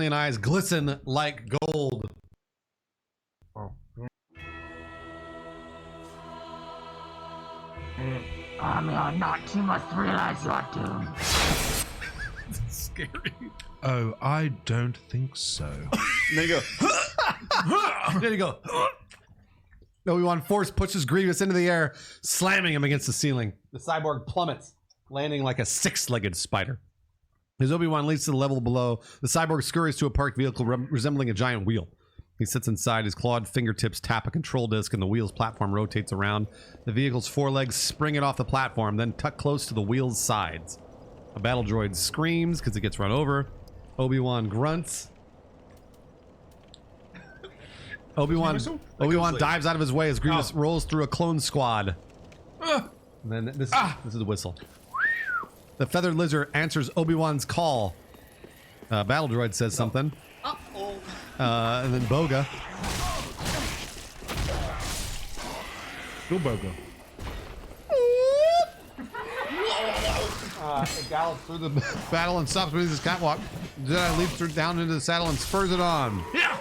alien eyes glisten like gold. Oh. Not you must realize your doom. Scary. Oh, I don't think so. And then you go. There you go. Obi-Wan Force pushes Grievous into the air, slamming him against the ceiling. The cyborg plummets, landing like a six-legged spider. As Obi-Wan leaps to the level below, the cyborg scurries to a parked vehicle resembling a giant wheel. He sits inside, his clawed fingertips tap a control disc, and the wheel's platform rotates around. The vehicle's forelegs spring it off the platform, then tuck close to the wheel's sides. A battle droid screams because it gets run over. Obi-Wan grunts. Obi-Wan dives out of his way as Grievous rolls through a clone squad. And then this is the whistle. The feathered lizard answers Obi-Wan's call. Battle droid says something. And then Boga. Go Boga. It gallops through the battle and stops beneath his catwalk. Jedi leaps through down into the saddle and spurs it on. Yeah.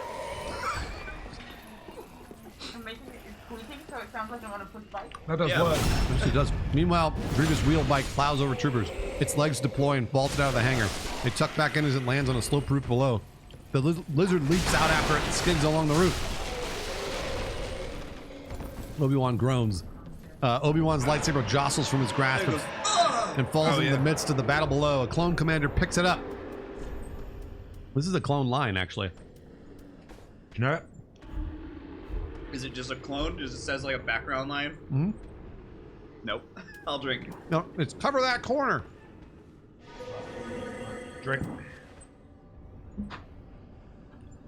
I'm making it squeaking, so it sounds like I want to push bike. That does work. Yes, it does. Meanwhile, Grievous' wheel bike plows over troopers. Its legs deploy and vault out of the hangar. They tuck back in as it lands on a slope roof below. The lizard leaps out after it and skids along the roof. Obi-Wan groans. Obi-Wan's lightsaber jostles from his grasp and falls into the midst of the battle below. A clone commander picks it up. This is a clone line, actually. You know it? Is it just a clone? Does it says like a background line? Mm-hmm. Nope. I'll drink. No, it's cover that corner. Drink.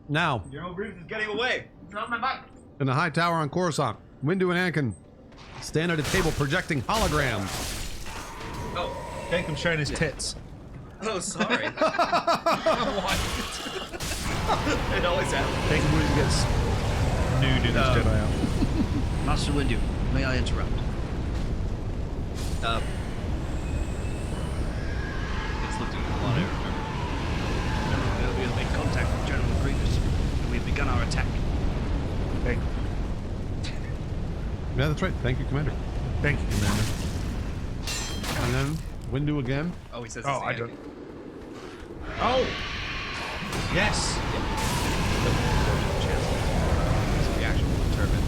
Now, General Grievous is getting away. Drove my bike. in the high tower on Coruscant, Windu and Anakin stand at a table projecting holograms. Oh. Jacob's showing his tits. Oh, sorry. It always happens. Jacob always gets nude in his Jedi outfit. Master Windu, may I interrupt? It's looking a lot over. We have made contact with General Grievous, and we've begun our attack. Thank you. Yeah, that's right. Thank you, Commander. Thank you, Commander. And then Windu again. Oh, he says Oh, I don't. Oh! Yes! The actual turban.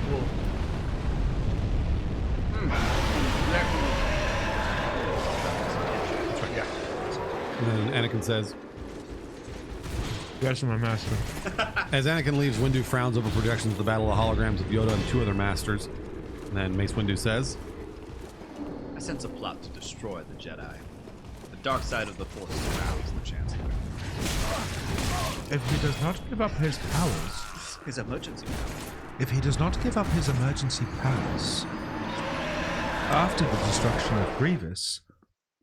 Cool. That's right, yeah. And then Anakin says, Yes, my master. as Anakin leaves, Windu frowns over projections of the battle of holograms of Yoda and two other masters. And then Mace Windu says, I sense a plot to destroy the Jedi. The dark side of the Force surrounds the Chancellor. If he does not give up his powers, His emergency power. if he does not give up his emergency powers after the destruction of Grievous,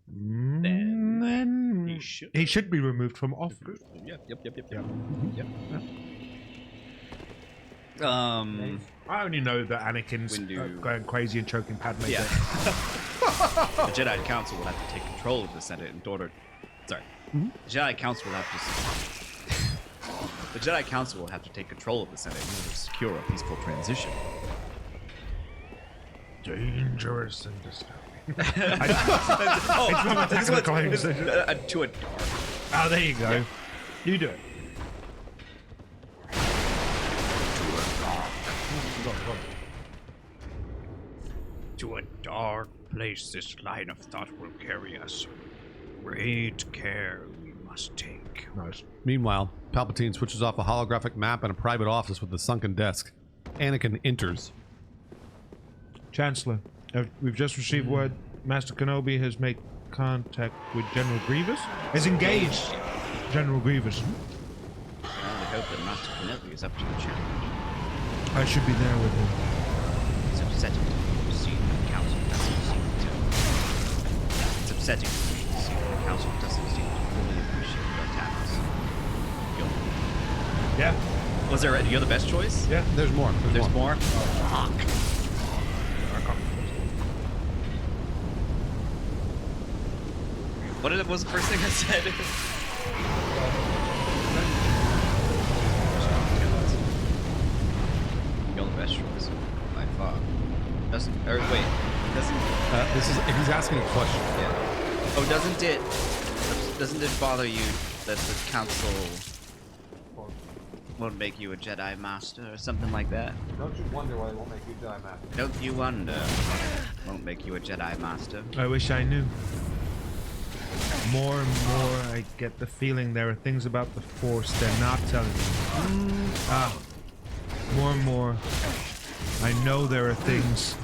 then he should be removed from office. Yep. I only know that Anakin's Windu. going crazy and choking Padme. Yeah. dead. The Jedi Council will have to take control of the Senate in order. Sorry. The Jedi Council will have to. The Jedi Council will have to take control of the Senate in order to secure a peaceful transition. Dangerous and disturbing. This one's- to a dark. Oh, there you go. Yeah. You do it. To a dark place this line of thought will carry us. Great care we must take. Nice. Meanwhile, Palpatine switches off a holographic map and a private office with a sunken desk. Anakin enters. Chancellor, we've just received word Master Kenobi has made contact with General Grievous. Has engaged General Grievous. I only hope that Master Kenobi is up to the challenge. I should be there with him. It's upsetting to see the council doesn't seem to. It's upsetting to see the council doesn't seem to fully appreciate your attacks. Yeah. Was there? You're the best choice. Yeah. There's more. There's more. What was the first thing I said? Doesn't or wait, doesn't This is he's asking a question. yeah. Oh, doesn't it bother you that the council won't make you a Jedi Master or something like that? Don't you wonder why they won't make you Jedi Master? Don't you wonder won't make you a Jedi Master? I wish I knew. More and more, I get the feeling there are things about the Force they're not telling me. More and more, I know there are things.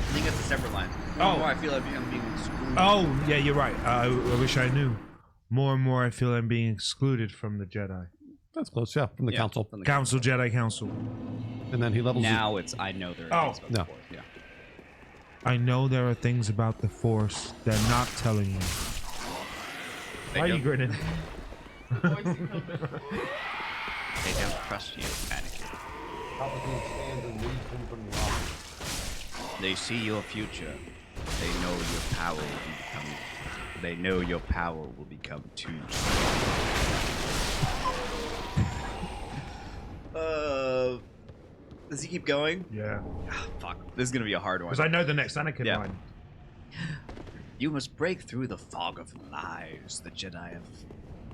I think it's a separate line. Oh. I feel like I'm being screwed. Oh, yeah, you're right. I wish I knew. More and more, I feel I'm being excluded from the Jedi. That's close, yeah, from the Yeah, council. from the Council, Jedi Council. And then he levels you. Now it's I know there are things about no. the Force. Yeah. I know there are things about the Force they're not telling me. Why are you grinning? They don't trust you, Anakin. Palpatine stands and leads him from the office. They see your future. They know your power will become. They know your power will become too strong. Does he keep going? Yeah. Ah, fuck. This is gonna be a hard one. Because I know the next Anakin Yeah. line. You must break through the fog of lies the Jedi have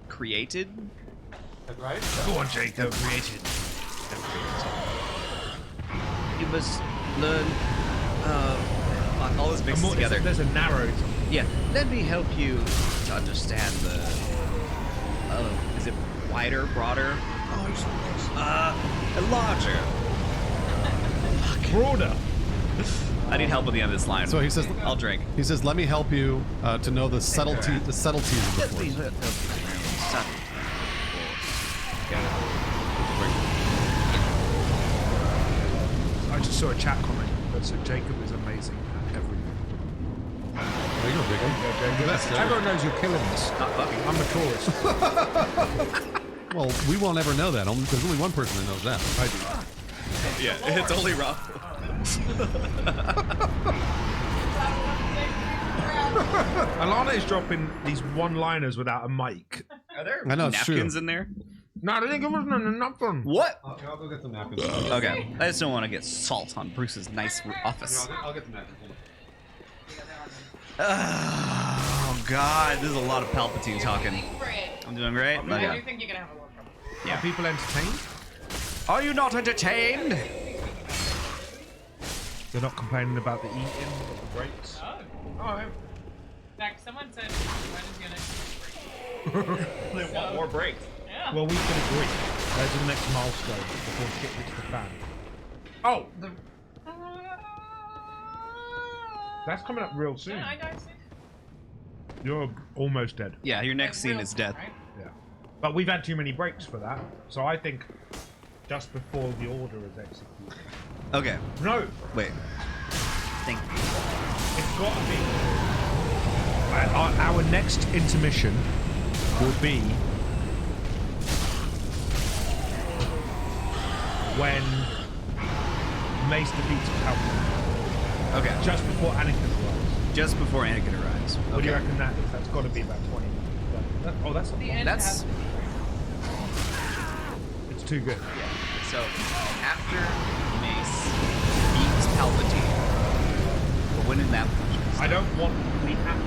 created. That's right? Go on, Jacob. Created. You must learn. Fuck, all this mixes together. There's a narrow. Yeah, let me help you to understand the. Is it wider, broader? Larger. Broader. I need help at the end of this line. So he says, I'll drink. He says, "Let me help you to know the subtleties of the Let me Force." help you learn the subtleties of the Force. I just saw a chat comment that said Jacob is amazing at everything. There you go, Jacob. Everyone knows you're killing this. Not fucking. I'm a tourist. Well, we won't ever know that. There's only one person that knows that. I do. Yeah, it's only Rahul. Alana is dropping these one-liners without a mic. Are there I know, it's true. napkins in there? No, I didn't give us nothing. What? Okay, I'll go get some napkins. Okay, I just don't want to get salt on Bruce's nice office. I'll get some napkins. Oh God, this is a lot of Palpatine talking. I'm doing great. I do think you're gonna have a lot of trouble. Yeah. Are people entertained? Are you not entertained? They're not complaining about the eating or the breaks. Oh. In fact, someone said when is gonna break. They want more breaks. Yeah. Well, we can agree. There's the next milestone before shit hits the fan. Oh, that's coming up real soon. Yeah, I got it. You're almost dead. Yeah, your next scene is death. Right? Yeah. But we've had too many breaks for that. So I think just before the order is executed. Okay, No, wait. Think. it's got to be. Our next intermission will be when Mace defeats Palpatine. Okay, Just before Anakin arrives. just before Anakin arrives. What do you Okay. reckon that is? That's got to be about 20. Oh, that's The end That's- has to be it's too good. So after Mace beats Palpatine, we're winning that punch. I don't want. We have to.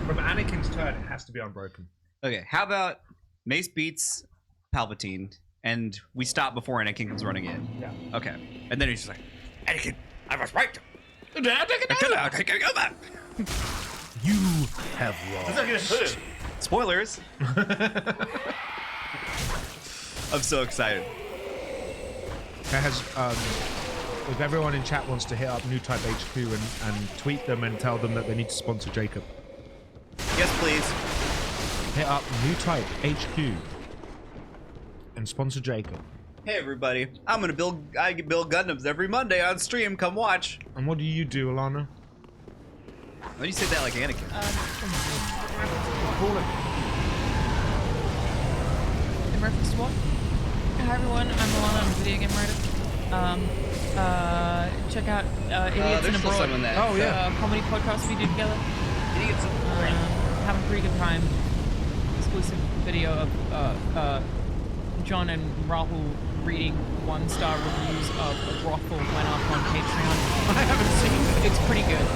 From Anakin's turn, it has to be unbroken. Okay, how about Mace beats Palpatine and we stop before Anakin comes running in? Yeah. Okay, and then he's just like, Anakin, I was right. Take it over. You have lost. Spoilers. I'm so excited. If everyone in chat wants to hit up New Type HQ and tweet them and tell them that they need to sponsor Jacob, Yes, please. hit up New Type HQ and sponsor Jacob. Hey everybody, I build Gundams every Monday on stream. Come watch. And what do you do, Alana? Why do you say that like Anakin? In reference to what? Hi everyone, I'm Alana, I'm a video game writer. Check out Idiots There's in still Abroad. some in that. Oh, yeah. Comedy podcast we do together. Idiots. Having a pretty good time. Exclusive video of John and Rahul reading 1-star reviews of a brothel went up on Patreon. I haven't seen it. It's pretty good.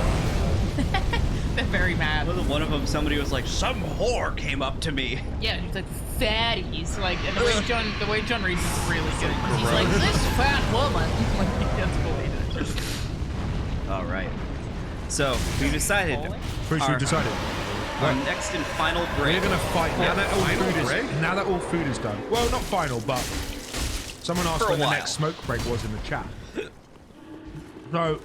They're very mad. Well, one of them, somebody was like, "Some whore came up to me." Yeah, it's like fatties. Like, and the way John reads is really good. He's like, this fat woman. Like, that's believe it. All right. So we decided. Pretty sure we decided. Our next and final break. We're gonna fight now that all food is done. Well, not final, but someone asked For a when the while. next smoke break was in the chat. So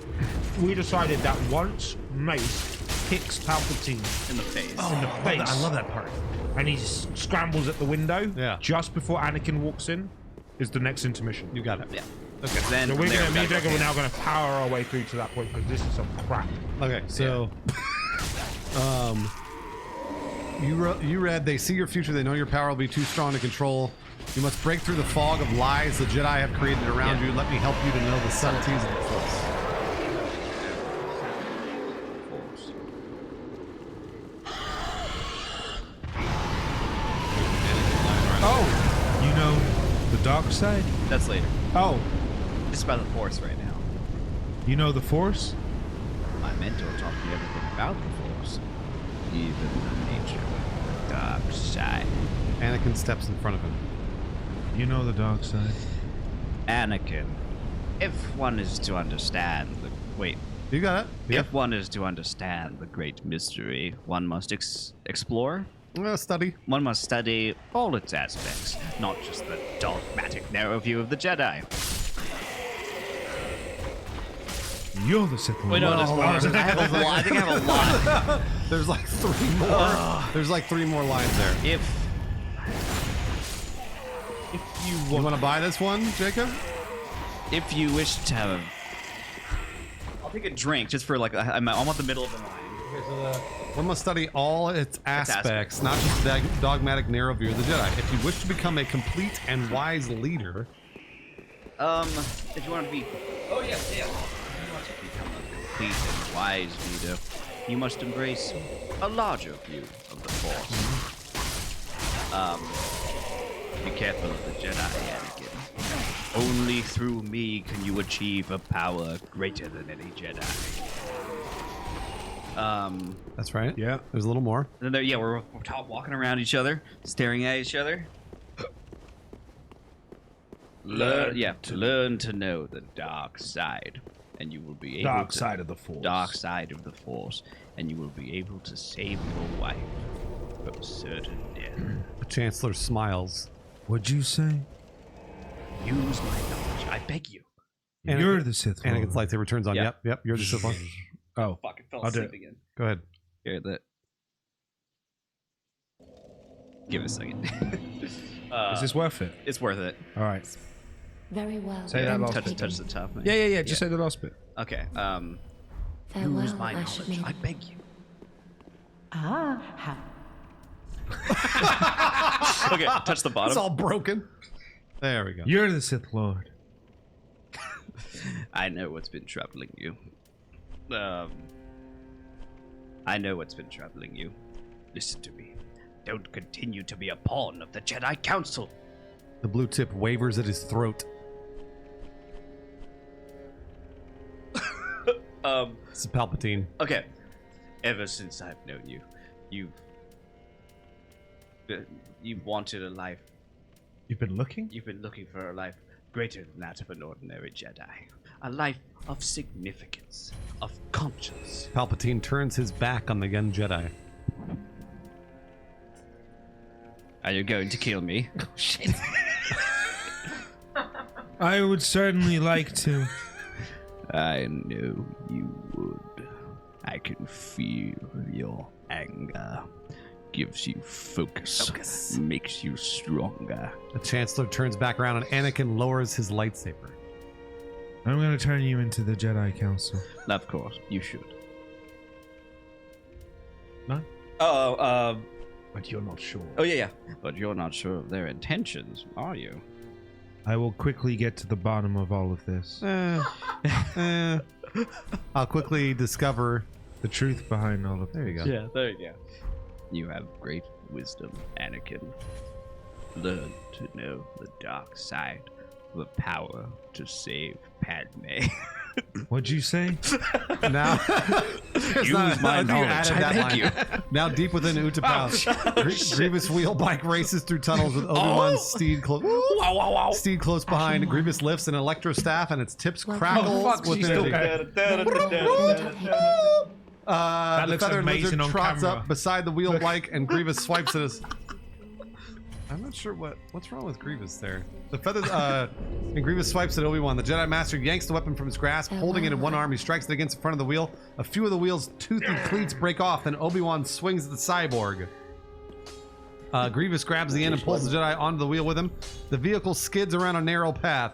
we decided that once Mace kicks Palpatine in the face. in the face, I love that part. and he scrambles at the window, Yeah. just before Anakin walks in, is the next intermission. You got it. Yeah. Okay. Then So from there, me and gotta Jacob go are now gonna power our way through to that point because this is some crap. Okay, so you read, they see your future, they know your power will be too strong to control. You must break through the fog of lies the Jedi have created around you. Let me help you to know the subtleties of the Force. Oh, you know the dark side? That's later. Oh, Just about the Force right now. you know the Force? My mentor taught me everything about the Force, even the nature of the dark side. Anakin steps in front of him. You know the dark side. Anakin, if one is to understand the You got it? if one is to understand the great mystery, one must explore. Study. One must study all its aspects, not just the dogmatic narrow view of the Jedi. You're the Sith Lord. Wait, no, there's more. I have a lot. I think I have a lot. There's like 3 more. There's like 3 more lines there. If You want to buy this one, Jacob? you wish to have, I'll take a drink just for like I'm almost the middle of the line. One must study all its aspects, not just the dogmatic narrow view of the Jedi. If you wish to become a complete and wise leader, If you want to be, oh yeah. If you want to become a complete and wise leader, you must embrace a larger view of the Force. Be careful of the Jedi, Anakin. Only through me can you achieve a power greater than any Jedi. that's right. Yeah. There's a little more. And then we're walking around each other, staring at each other. Learn to know the dark side, and you will be able Dark to, side of the Force. dark side of the Force, and you will be able to save your wife from certain death. The Chancellor smiles. What'd you say? Use my knowledge, I beg you. You're the Sith Lord. Anakin's lightsaber turns on. Yeah. Yep. You're the Sith Lord. Oh, Fucking fell I'll do asleep it. again. Go ahead. Here, that. Give it a second. is this worth it? It's worth it. All right. Very well. Say that last Touch bit. the top. Man. Yeah. Just say the last bit. Okay. Farewell, Use my I should knowledge, make. I beg you. Okay, touch the bottom. It's all broken. There we go. You're the Sith Lord. I know what's been troubling you. I know what's been troubling you. Listen to me. Don't continue to be a pawn of the Jedi Council. The blue tip wavers at his throat. This is Palpatine. Okay. Ever since I've known you, you've wanted a life. You've been looking? You've been looking for a life greater than that of an ordinary Jedi. A life of significance, of conscience. Palpatine turns his back on the young Jedi. Are you going to kill me? Oh, shit. I would certainly like to. I know you would. I can feel your anger. Gives you focus. Makes you stronger. The Chancellor turns back around and Anakin lowers his lightsaber. I'm gonna turn you into the Jedi Council. Of course, you should. No? But you're not sure. Oh, yeah. But you're not sure of their intentions, are you? I will quickly get to the bottom of all of this. I'll quickly discover. The truth behind all of this. There you go. Yeah, there you go. You have great wisdom, Anakin. learn to know the dark side, the power to save Padme. What'd you say? Now, Use my knowledge. Thank you. Now, deep within Utapau, Grievous wheel bike races through tunnels with Obi-Wan's steed close. Steed close behind. Grievous lifts an electro staff, and its tips crackle with energy. That The looks feathered amazing lizard on trots camera. up beside the wheel bike, and Grievous swipes at us. I'm not sure what's wrong with Grievous there. The feathers, and Grievous swipes at Obi-Wan. The Jedi Master yanks the weapon from his grasp, holding it in one arm. He strikes it against the front of the wheel. A few of the wheel's toothy cleats break off, then Obi-Wan swings at the cyborg. Grievous grabs the end and pulls the Jedi onto the wheel with him. The vehicle skids around a narrow path.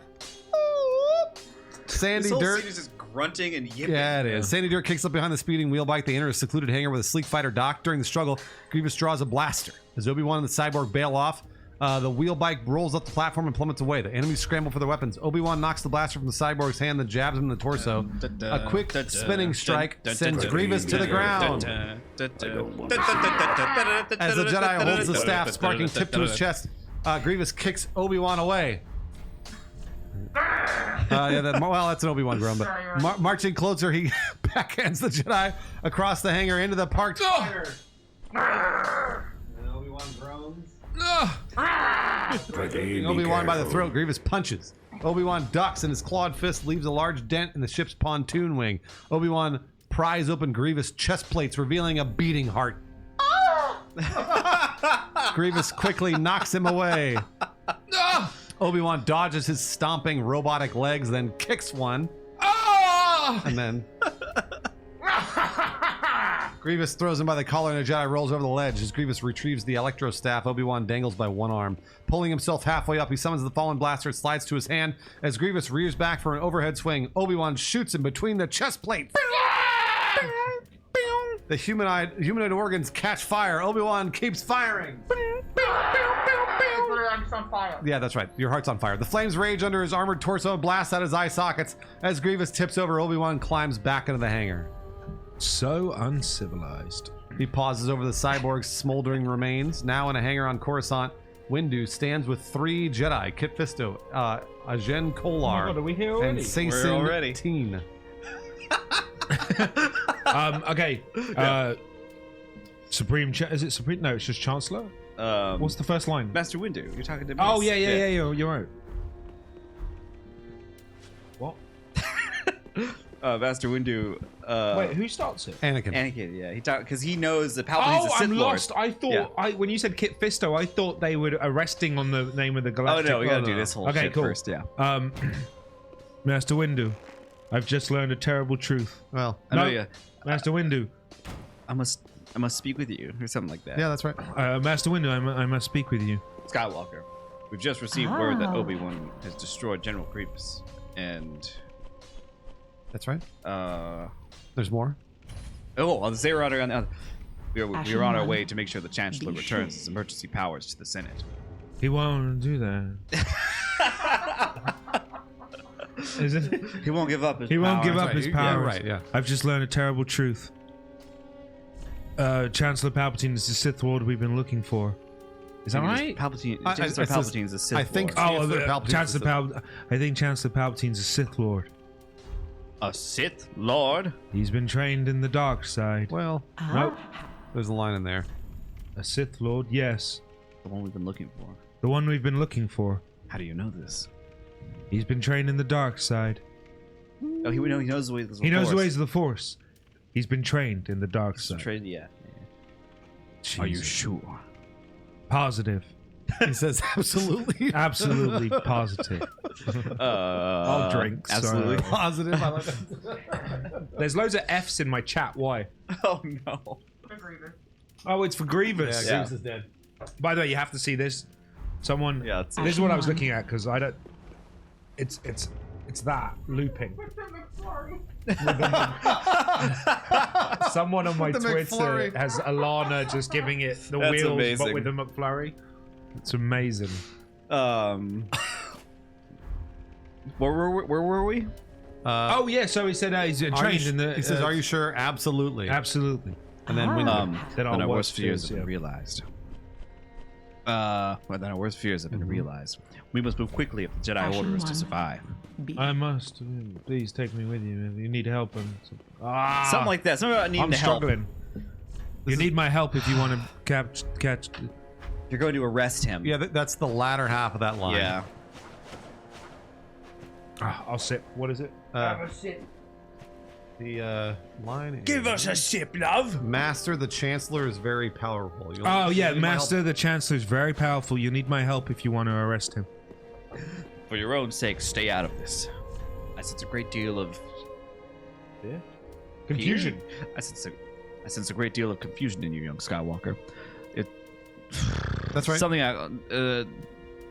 Sandy This whole dirt. scene is just grunting and yipping. Yeah, it is. Sandy Dirt kicks up behind the speeding wheel bike. They enter a secluded hangar with a sleek fighter dock. During the struggle, Grievous draws a blaster. As Obi-Wan and the cyborg bail off, the wheel bike rolls up the platform and plummets away. The enemies scramble for their weapons. Obi-Wan knocks the blaster from the cyborg's hand, then jabs him in the torso. A quick spinning strike sends Grievous to the ground. As the Jedi holds the staff, sparking tip to his chest, Grievous kicks Obi-Wan away. That's an Obi-Wan groan, but marching closer, he backhands the Jedi across the hangar into the parked fire. And Obi-Wan groans. Taking Obi-Wan by the throat, Grievous punches. Obi-Wan ducks, and his clawed fist leaves a large dent in the ship's pontoon wing. Obi-Wan pries open Grievous' chest plates, revealing a beating heart. Grievous quickly knocks him away. Obi-Wan dodges his stomping robotic legs, then kicks one. And then Grievous throws him by the collar, and the Jedi rolls over the ledge. As Grievous retrieves the electro staff, Obi-Wan dangles by one arm. Pulling himself halfway up, he summons the fallen blaster. It slides to his hand. As Grievous rears back for an overhead swing, Obi-Wan shoots him between the chest plates. The humanoid organs catch fire. Obi-Wan keeps firing. Yeah, that's right. Your heart's on fire. The flames rage under his armored torso and blast out his eye sockets. As Grievous tips over, Obi-Wan climbs back into the hangar. So uncivilized. He pauses over the cyborg's smoldering remains. Now in a hangar on Coruscant, Windu stands with 3 Jedi: Kit Fisto, Ajen Kolar, God, are we here already? and Seysin Teen. Okay. Supreme. Is it Supreme? No, it's just Chancellor. What's the first line? Master Windu. You're talking to me. Oh yeah. You're right. What? Master Windu. Wait, who starts it? Anakin. Anakin, yeah. He talked because he knows that Palpatine's a Sith I'm Lord. lost. I thought when you said Kit Fisto, I thought they were resting on the name of the Oh galactic. no, we gotta do this whole Okay, shit cool. first, yeah. Master Windu, I've just learned a terrible truth. Well, I know you. Master Windu, I must speak with you, or something like that. yeah, that's right. Master Windu, I must speak with you. Skywalker. We've just received word that Obi-Wan has destroyed General Grievous, and That's right. There's more. on the Zerator, we're on our way to make sure the Chancellor returns his emergency powers to the Senate. He won't do that. Is it? He won't give up his He won't give up Right, his yeah, powers. right, yeah. I've just learned a terrible truth. Chancellor Palpatine is the Sith Lord we've been looking for. Is that right? Palpatine, I- Chancellor it says- Palpatine's a Sith I think Lord. Chancellor Palpatine's Chancellor the Sith- I think Chancellor Palpatine's a Sith Lord. A Sith Lord? He's been trained in the dark side. Well, Nope. there's a line in there. A Sith Lord, yes. The one we've been looking for. The one we've been looking for. How do you know this? He's been trained in the dark side. Oh, he knows the ways of the He knows the Force. ways of the Force. He's been trained in the dark side. Yeah. Are you Jesus. sure? Positive. He says absolutely. Absolutely positive. I'll drink. so- Absolutely. Positive. I like that. There's loads of F's in my chat. Why? Oh no. Oh, it's for Grievous. Yeah, Grievous is dead. By the way, you have to see this. Someone. Yeah, it's- This is what I was looking at because I don't. It's that looping. Someone on my With the Twitter McFlurry. has Alana just giving it the That's wheels, amazing. but with the McFlurry. It's amazing. Where were we? Oh yeah, so he said he's trained in the. He says, "Are you sure?" Absolutely. Absolutely. And then Windu. Then Then our our worst fears fears, have been yeah. realized. Well, then our worst fears have been realized. We must move quickly if the Jedi Action order is to one. survive. I must. Please take me with you if you need help. Something like that. Something about needing I'm to help. struggling. You need my help if you want to catch. You're going to arrest him. Yeah, that's the latter half of that line. Yeah. I'll sit. What is it? The line. Give us a sip, love. Master, the Chancellor is very powerful. Oh yeah, you need my help. Master, the Chancellor is very powerful. You need my help if you want to arrest him. For your own sake, stay out of this. I sense a great deal of Confusion. I sense a great deal of confusion in you, young Skywalker. That's right. Something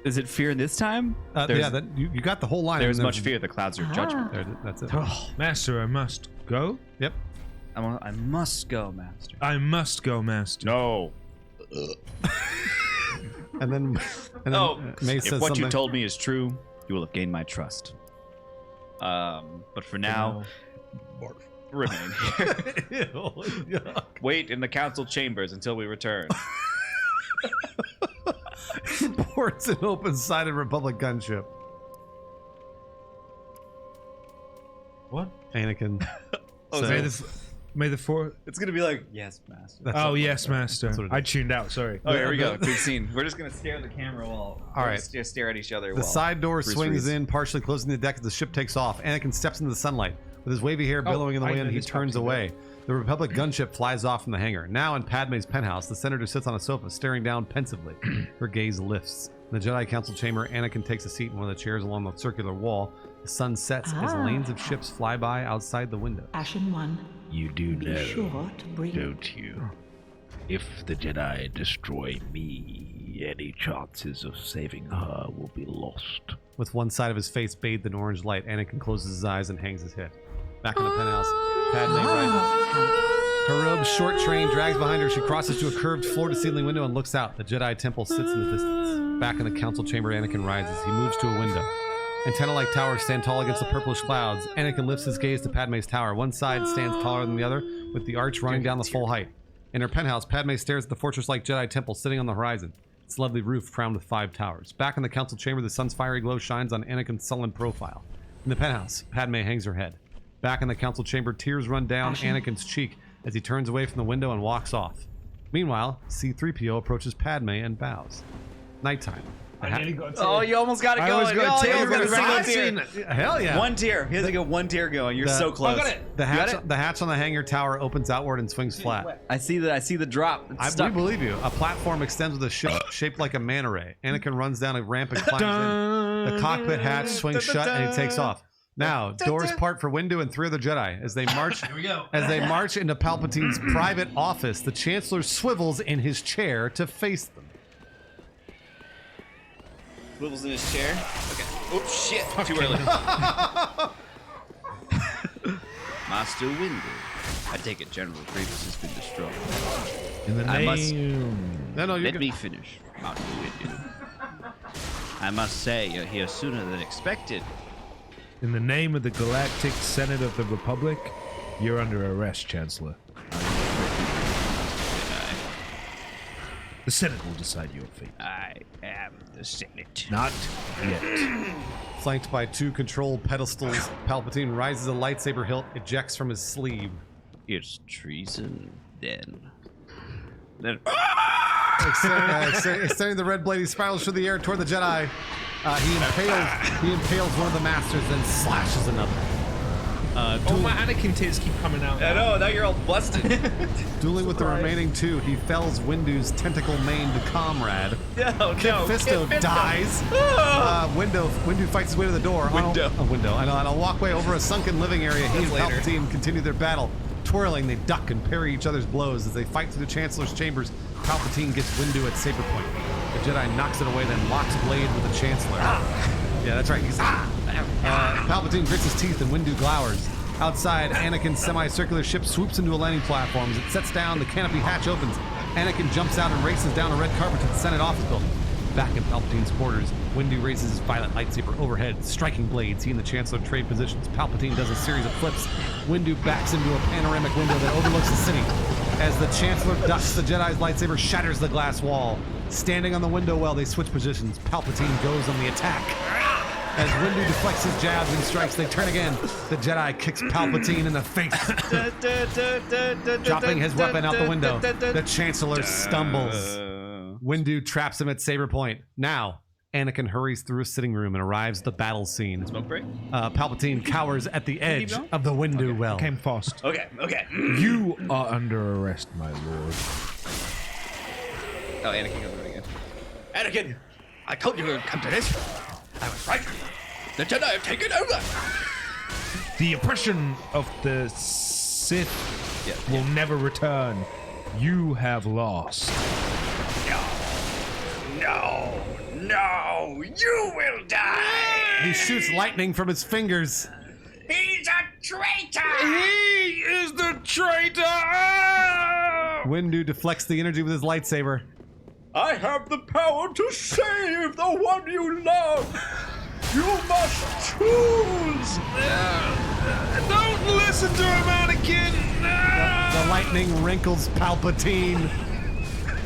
is it fear this time? Yeah, you got the whole line. There's and much fear. The clouds are judgment. That's it. Master, I must go. Yep. I must go, Master. I must go, Master. No. And then Mace if says what something. you told me is true, you will have gained my trust. But for now, remain here. Wait in the council chambers until we return. Ports an open-sided Republic gunship. What? Anakin. Oh, says, May the fourth. It's gonna be like, yes, Master. Oh yes, Master. what it is. I tuned out. Sorry. Oh, here we go. Quick scene. We're just gonna stare at the camera while. All right. Just stare at each other. The while side door Bruce swings reads. in, partially closing the deck as the ship takes off. Anakin steps into the sunlight. With his wavy hair billowing in the I know wind, he this turns part too. away. The Republic gunship flies off from the hangar. Now in Padme's penthouse, the senator sits on a sofa, staring down pensively. Her gaze lifts. In the Jedi Council chamber, Anakin takes a seat in one of the chairs along the circular wall. The sun sets as lanes of ships fly by outside the window. Ashen one. You do Be know, sure to bring. don't you? If the Jedi destroy me, any chances of saving her will be lost. With one side of his face bathed in orange light, Anakin closes his eyes and hangs his head. Back in the penthouse, Padme rises. Her robe's short train drags behind her. She crosses to a curved floor-to-ceiling window and looks out. The Jedi temple sits in the distance. Back in the council chamber, Anakin rises. He moves to a window. Antenna-like towers stand tall against the purplish clouds. Anakin lifts his gaze to Padme's tower. One side stands taller than the other, with the arch running down the full height. In her penthouse, Padme stares at the fortress-like Jedi temple sitting on the horizon. Its lovely roof crowned with 5 towers. Back in the council chamber, the sun's fiery glow shines on Anakin's sullen profile. In the penthouse, Padme hangs her head. Back in the council chamber, tears run down Anakin's cheek as he turns away from the window and walks off. Meanwhile, C-3PO approaches Padme and bows. Nighttime. Oh, you almost got it going. always got Oh, tears you almost got a I've single seen tear. it. Hell yeah. One tear. He has to get one tear going. You're so close. The hatch on the hangar tower opens outward and swings flat. I see the drop. It's We stuck. believe you. A platform extends with a ship shaped like a manta ray. Anakin runs down a ramp and climbs in. The cockpit hatch swings shut and he takes off. Now, doors part for Windu and 3 other Jedi. As they march into Palpatine's private office, the Chancellor swivels in his chair to face them. Swivels in his chair. Okay. Oops, shit. Too early. Master Windu. I take it General Grievous has been destroyed. In the I must- name. No, you're Let good. me finish, Master Windu. I must say, you're here sooner than expected. In the name of the Galactic Senate of the Republic, you're under arrest, Chancellor. The Senate will decide your fate. I am the Senate. Not yet. Flanked by 2 control pedestals, Palpatine rises a lightsaber hilt, ejects from his sleeve. It's treason, then. Extending the red blade, he spirals through the air toward the Jedi. He impales one of the masters, then slashes another. Oh, my Anakin tears keep coming out. I know, now you're all busted. Dueling with the remaining 2, he fells Windu's tentacle-maned comrade. No, Kit Fisto dies. Windu fights his way to the door. Windu. On a walkway over a sunken living area, he and That's later. Palpatine continue their battle. Twirling, they duck and parry each other's blows as they fight through the Chancellor's chambers. Palpatine gets Windu at saber point. The Jedi knocks it away, then locks blade with the Chancellor. Yeah, that's right. Palpatine grits his teeth and Windu glowers. Outside, Anakin's semicircular ship swoops into a landing platform. As it sets down, the canopy hatch opens. Anakin jumps out and races down a red carpet to the Senate office building. Back in Palpatine's quarters, Windu raises his violet lightsaber overhead, striking blades. He and the Chancellor trade positions. Palpatine does a series of flips. Windu backs into a panoramic window that overlooks the city. As the Chancellor ducks, the Jedi's lightsaber shatters the glass wall. Standing on the window well, they switch positions. Palpatine goes on the attack. As Windu deflects his jabs and strikes, they turn again. The Jedi kicks Palpatine in the face, dropping his weapon out the window. The Chancellor stumbles. Windu traps him at saber point. Now, Anakin hurries through a sitting room and arrives at the battle scene. Smoke break? Palpatine cowers at the edge of the Windu well. Came fast. Okay. You are under arrest, my lord. Oh, Anakin comes in again. Anakin! I told you we would come to this. I was right. The Jedi have taken over. The oppression of the Sith will never return. You have lost. No, you will die. He shoots lightning from his fingers. He's a traitor. He is the traitor! Windu deflects the energy with his lightsaber. I have the power to save the one you love. You must choose. Don't listen to him, Anakin! The lightning wrinkles Palpatine.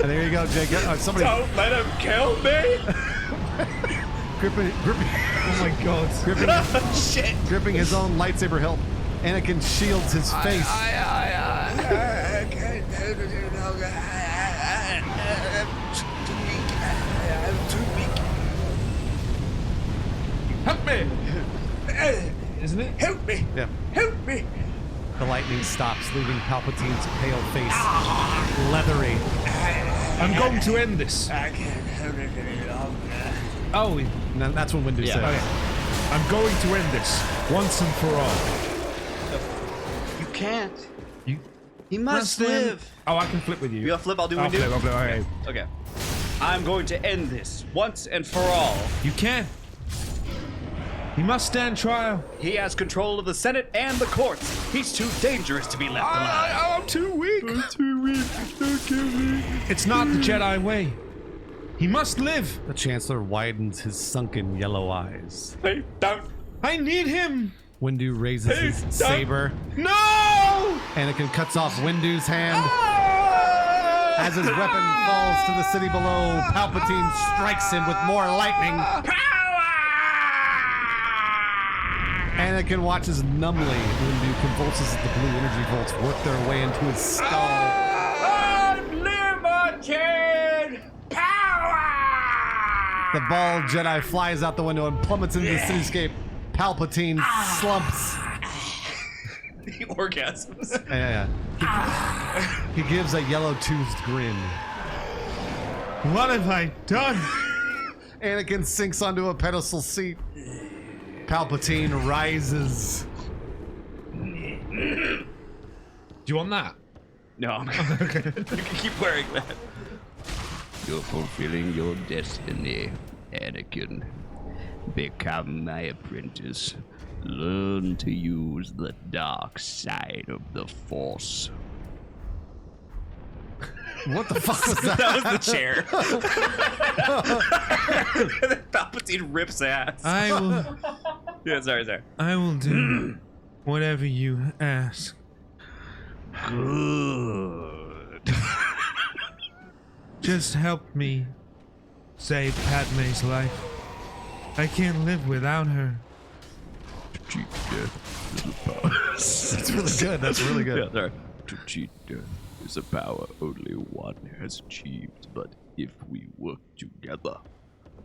And there you go, Jake. Somebody Don't let him kill me. gripping. Oh my god. Shit. Gripping his own lightsaber hilt. Anakin shields his face. Help me! Isn't it? Help me. Yeah. Help me. The lightning stops, leaving Palpatine's pale face leathery. I'm going to end this. I can't hold it any longer. Oh, And then that's when Windu said. okay. I'm going to end this once and for all. You can't. You He must then- live. Oh, I can flip with you. You gotta flip, I'll do I'll Windu. flip, okay. Okay. I'm going to end this once and for all. You can. He must stand trial. He has control of the Senate and the courts. He's too dangerous to be left alive. I'm too weak. I'm too weak. Don't kill me. It's not the Jedi way. He must live. The Chancellor widens his sunken yellow eyes. Hey, don't. I need him. Windu raises his saber. No! Anakin cuts off Windu's hand. As his weapon falls to the city below, Palpatine strikes him with more lightning. Anakin watches numbly. Windu convulses as the blue energy bolts work their way into his skull. Unlimited power! The bald Jedi flies out the window and plummets into the cityscape. Palpatine slumps. He orgasms. Yeah. He gives a yellow-toothed grin. What have I done? Anakin sinks onto a pedestal seat. Palpatine rises. Do you want that? No, I'm you can keep wearing that. You're fulfilling your destiny, Anakin. Become my apprentice. Learn to use the dark side of the Force. What the fuck was that? That was the chair. Palpatine rips ass. I will. Yeah, sorry. I will do whatever you ask. Good. Just help me save Padme's life. I can't live without her. Cheat death is a power. That's really good. That's really good. Yeah, sorry. To cheat death is a power only one has achieved, but if we work together,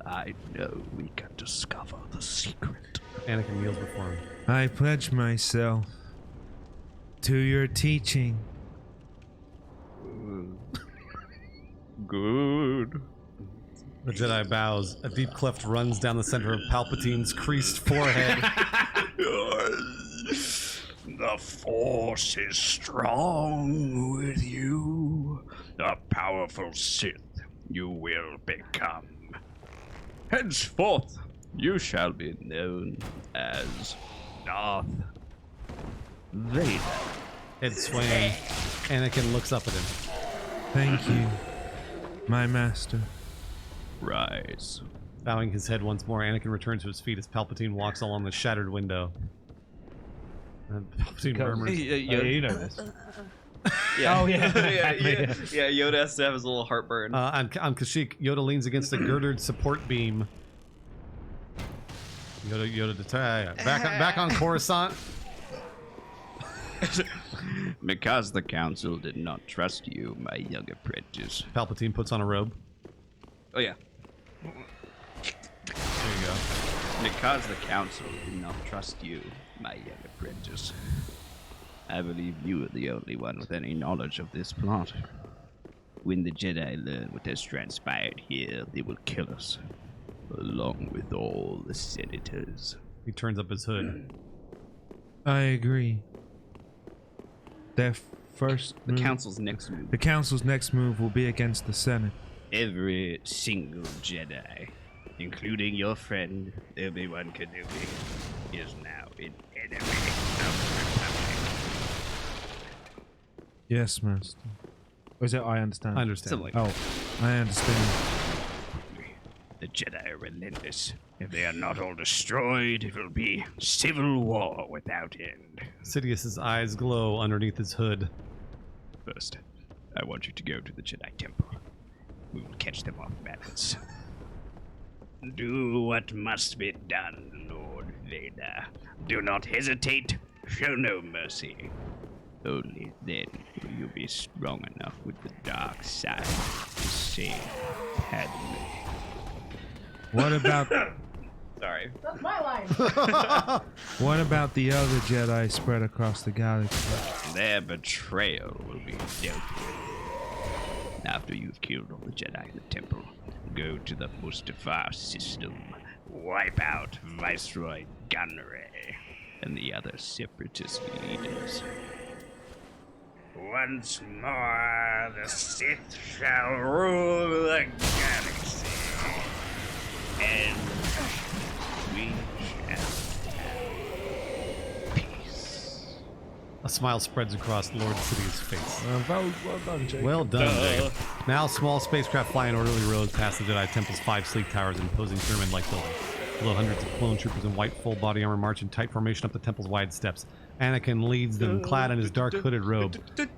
I know we can discover the secret. Anakin kneels before him. I pledge myself to your teaching. Good. The Jedi bows. A deep cleft runs down the center of Palpatine's creased forehead. The Force is strong with you. A powerful Sith you will become. Henceforth, you shall be known as Darth Vader. Head swaying. Anakin looks up at him. Thank you, my master. Rise. Bowing his head once more, Anakin returns to his feet as Palpatine walks along the shattered window. And Palpatine murmurs. You know this. Yeah. Oh, yeah. yeah. Yoda has to have his little heartburn. On Kashyyyk, Yoda leans against a girdered support beam. Back on Coruscant. Because the council did not trust you, my young apprentice. Palpatine puts on a robe. Oh yeah. There you go. Because the council did not trust you, my young apprentice. I believe you are the only one with any knowledge of this plot. When the Jedi learn what has transpired here, they will kill us, along with all the senators. He turns up his hood. I agree. Their first The move, council's next move. the council's next move will be against the Senate. Every single Jedi, including your friend Obi-Wan Kenobi, is now an enemy of the Republic. Yes, Master. Or is it I understand? I understand. Something like Oh, I understand. The Jedi are relentless. If they are not all destroyed, it will be civil war without end. Sidious's eyes glow underneath his hood. First, I want you to go to the Jedi Temple. We will catch them off balance. Do what must be done, Lord Vader. Do not hesitate. Show no mercy. Only then will you be strong enough with the dark side to save Padme. What about Sorry. That's my line. what about the other Jedi spread across the galaxy? Their betrayal will be dealt with. After you've killed all the Jedi in the temple, go to the Mustafar system, wipe out Viceroy Gunray and the other separatist leaders. Once more, the Sith shall rule the galaxy, and we shall have peace. A smile spreads across Lord Sidious's face. Well done, Jake. Well done, Jacob. Now, small spacecraft fly in orderly rows past the Jedi Temple's 5 sleek towers and imposing pyramid-like buildings. Below, hundreds of clone troopers in white full body armor march in tight formation up the temple's wide steps. Anakin leads them, clad in his dark hooded robe.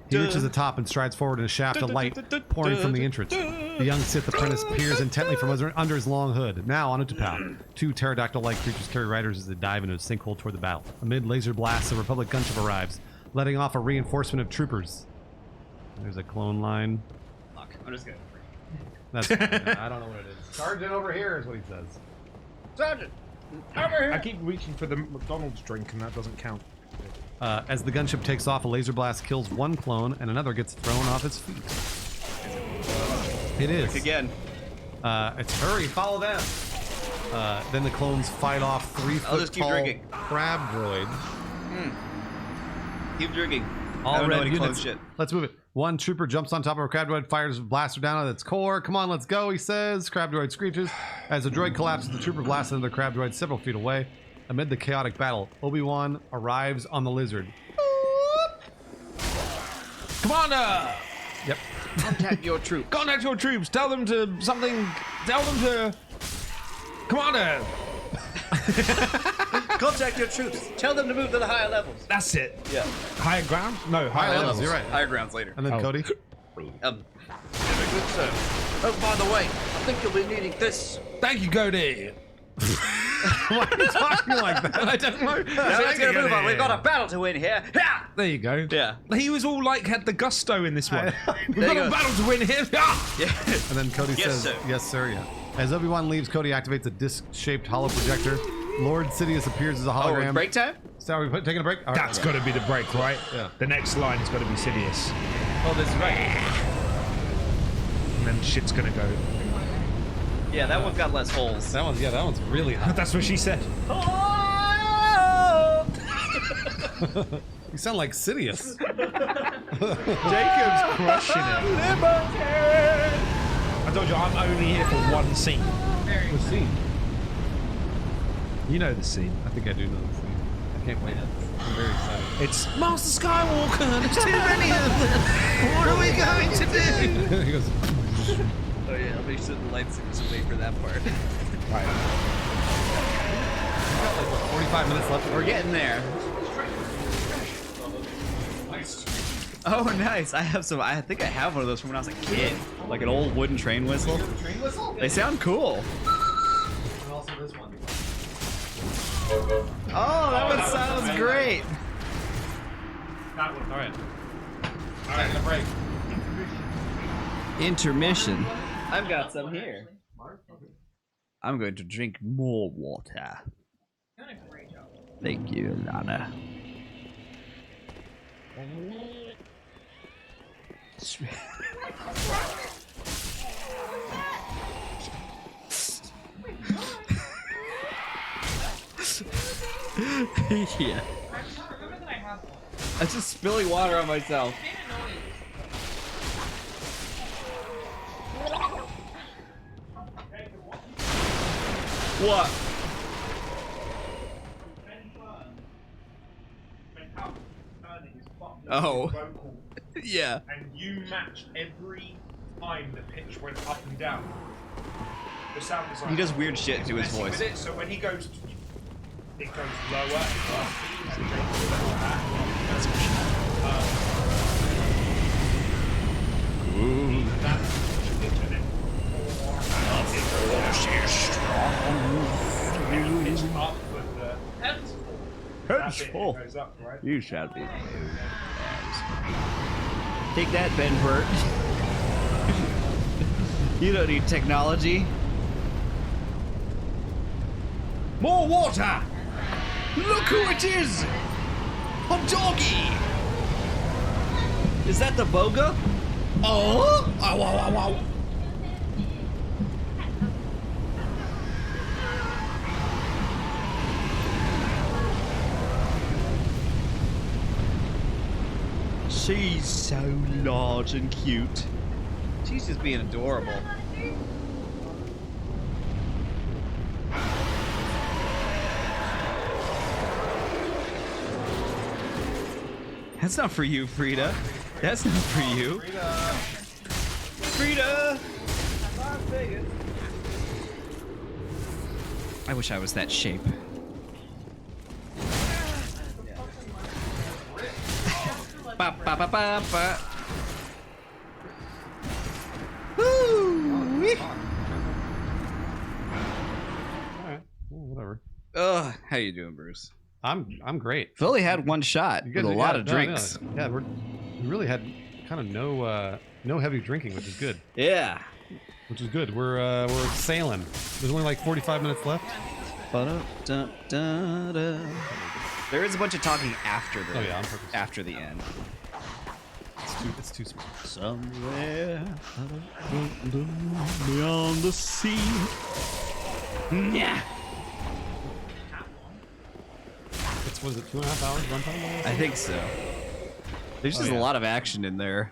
He reaches the top and strides forward in a shaft of light pouring from the entrance. The young Sith apprentice peers intently from under his long hood. Now on Utapau, 2 pterodactyl-like creatures carry riders as they dive into a sinkhole toward the battle. Amid laser blasts, a Republic gunship arrives, letting off a reinforcement of troopers. There's a clone line. Fuck. I'm just gonna. That's I don't know what it is. Sergeant over here is what he says. Sergeant, over here. I keep reaching for the McDonald's drink and that doesn't count. As the gunship takes off, a laser blast kills one clone and another gets thrown off its feet. It is. Again. It's hurry, follow them. Then the clones fight off 3 I'll just keep foot tall drinking. crab droids. Keep drinking. All I don't know red any clone units. shit. Let's move it. One trooper jumps on top of a crab droid, fires a blaster down at its core. Come on, let's go, he says. Crab droid screeches. As the droid collapses, the trooper blasts into the crab droid several feet away. Amid the chaotic battle, Obi-Wan arrives on the lizard. Commander! Yep. Contact your troop. Contact your troops. Tell them to something. Tell them to. Commander! Contact your troops. Tell them to move to the higher levels. That's it. Yeah. Higher ground? No, higher levels, levels. you're right. Higher grounds later. And then Oh. Cody. Very good, sir. Oh, by the way, I think you'll be needing this. Thank you, Cody. Why are you talking like that? I don't know. Now let's get a move on. We've got a battle to win here. Yeah. There you go. Yeah. He was all like, had the gusto in this one. We've There got you a go. battle to win here. Ah! Yeah. And then Cody Yes, says, sir. yes, sir, yeah. As Obi-Wan leaves, Cody activates a disc-shaped hollow projector. Lord Sidious appears as a Oh, hologram. break time? So are we taking a break? All right. That's got to be the break, right? Yeah. The next line's got to be Sidious. Oh, this is right. And then shit's going to go. Yeah, that one's got less holes. That one's really hot. That's what she said. You sound like Sidious. Jacob's crushing it. I told you, I'm only here for one scene. What scene? You know the scene. I think I do know the scene. I can't wait. I'm very excited. It's Master Skywalker. There's too many of them. What are we going to do? He goes, Oh yeah, I'll make sure the lightsabers will wait for that part. Right. we got like, what, 45 minutes left. We're getting there. Oh, nice. I have some. I think I have one of those from when I was a kid. Like an old wooden train whistle. Train whistle? They sound cool. And also this one. Oh, that one sounds great. That one. All right. Taking a break. Intermission. I've got some here. I'm going to drink more water. Thank you, Lana. Yeah. I'm just spilling water on myself. What? Oh. Yeah. And you match every time the pitch went up and down. The sound is like He does weird shit to his messing voice. with it, so when he goes, it goes lower. Up with the Hurtful. goes up, right? You shall be. Take that, Ben Burt. You don't need technology. More water! Look who it is! A doggy! Is that the boga? Oh! Ow, ow, ow, ow. She's so large and cute. She's just being adorable. That's not for you, Frida. That's not for you. Frida! I wish I was that shape. Ba, ba, ba, ba, ba. Woo! Alright. Well, whatever. Ugh, how you doing, Bruce? I'm great. Phil only had one shot You with a guys- lot yeah, of no, drinks. no. Yeah, we really had kind of no heavy drinking, which is good. Yeah. Which is good. We're sailing. There's only like 45 minutes left. Ba-da-da-da-da. There is a bunch of talking after the Oh, yeah, on purpose. after the end. It's too small. Somewhere beyond the sea. Yeah. It's was it 2.5 hours runtime? I think so. There's just yeah. a lot of action in there,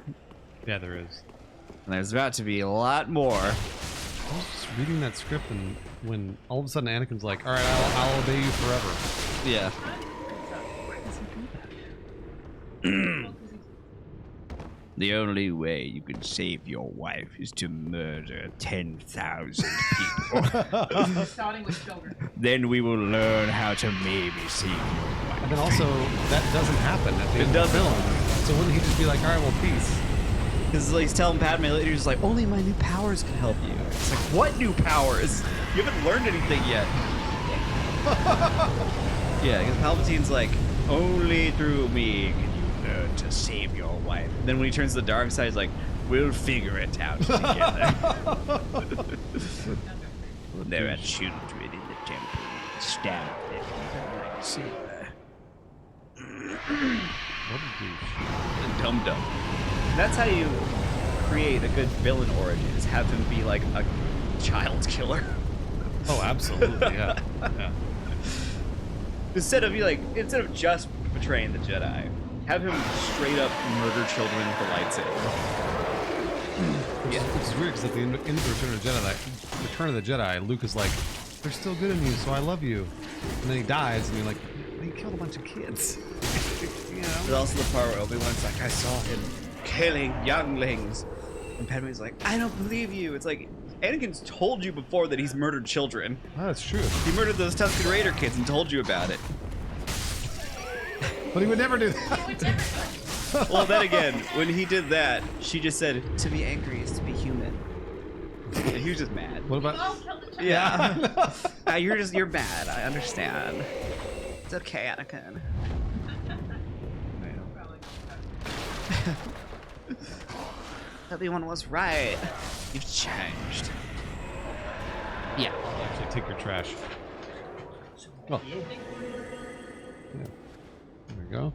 Yeah, there is. and there's about to be a lot more. I was just reading that script, and when all of a sudden Anakin's like, "All right, I'll obey you forever." Yeah. The only way you can save your wife is to murder 10,000 people. Starting with children. Then we will learn how to maybe save your wife. And then also, that doesn't happen at the end of the film. So wouldn't he just be like, "All right, well, peace"? Because he's telling Padme later, he's like, only my new powers can help you. It's like, what new powers? You haven't learned anything yet. Yeah, because Palpatine's like, only through me can you learn to save your wife. And then when he turns to the dark side, he's like, we'll figure it out together. There are children in the temple. Stab them with a lightsaber. What a douche. Dum dum. That's how you create a good villain origin, is have him be like a child killer. Oh, absolutely, yeah. Yeah. Instead of just betraying the Jedi, have him straight up murder children with a lightsaber. Which is weird because at the end of Return of the Jedi, Luke is like, "They're still good in you, so I love you." And then he dies, and you're like, "He killed a bunch of kids." You know? There's also the part where Obi-Wan's like, I saw him killing younglings. And Padme's like, I don't believe you. It's like, Anakin's told you before that he's murdered children. Oh, that's true. He murdered those Tusken Raider kids and told you about it. But he would never do that. Well, then again, when he did that, she just said, "To be angry is to be human." And he was just mad. What about? Yeah. You're mad. I understand. It's okay, Anakin. Everyone was right. You've changed. Yeah. Actually, take your trash. Oh. Yeah. There we go.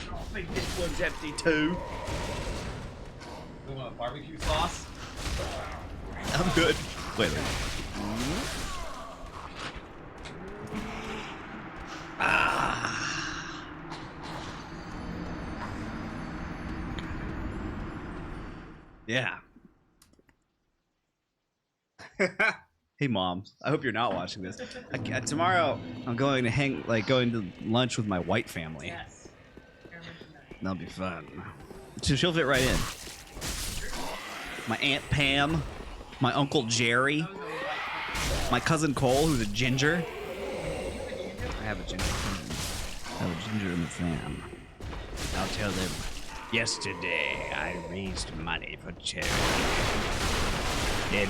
I think this one's empty too. You want barbecue sauce? I'm good. Wait. Yeah. Hey, Mom. I hope you're not watching this. Tomorrow, I'm going to going to lunch with my white family. Yes. That'll be fun. So she'll fit right in. My Aunt Pam, my Uncle Jerry, my cousin Cole, who's a ginger. I have a ginger. I have a ginger in the fam. I'll tell them. Yesterday, I raised money for charity. Then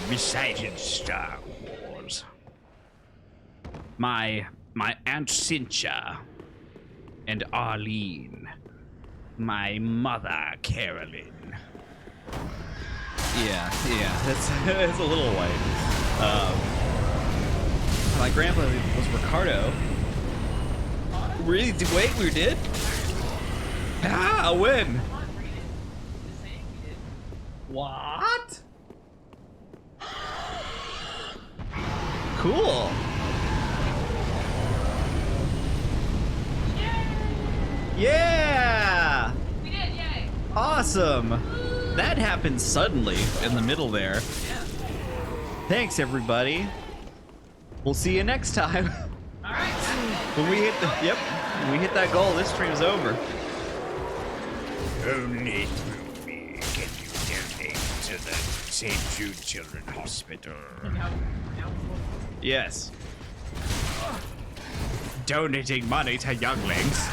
recited Star Wars. My Aunt Cynthia and Arlene. My mother, Carolyn. Yeah, that's a little white. My grandpa was Ricardo. Really? Wait, we did? Ah, a win. What? Cool. Yeah! We did, yay! Awesome. That happened suddenly in the middle there. Thanks, everybody. We'll see you next time. All right. When we when we hit that goal, this stream's over. Only through me can you donate to the St. Jude Children's Hospital. Yes. Donating money to younglings.